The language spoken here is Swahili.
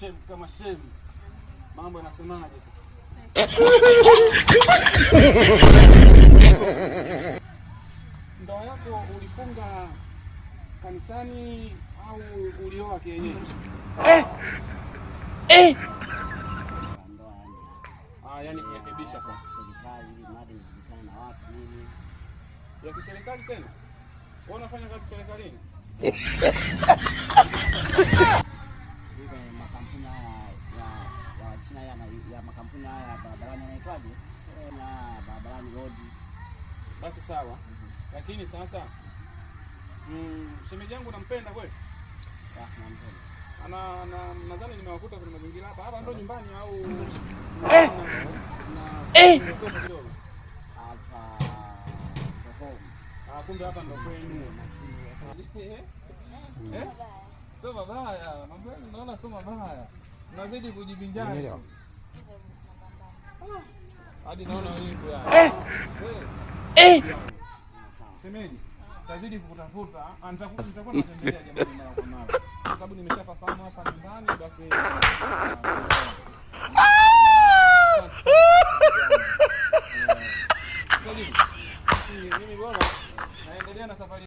Shem kama shem. Mambo yanasemaje sasa? Ndoa yako ulifunga kanisani au ulioa kienyeji? Yani kurekebisha sasa serikali ili mradi nikutane na watu nini? Ya kiserikali tena? Wewe unafanya kazi serikalini? Makampuni haya ya China ya makampuni haya ya barabarani yanaitwaje? Na barabarani road. Basi sawa. Lakini sasa shemeji yangu nampenda kweli? Nampenda. Nadhani nimewakuta kwenye mazingira hapa. Hapa ndo nyumbani au hapa kumbe hapa ndo kwenu. Sio mabaya. Mambo naona sio mabaya. Unazidi kujivinjari. Hadi naona wingu ya. Shemeji, tazidi kukutafuta. Nitakuwa natembelea jamani mara kwa mara. Kwa sababu nimeshafahamu hapa nyumbani basi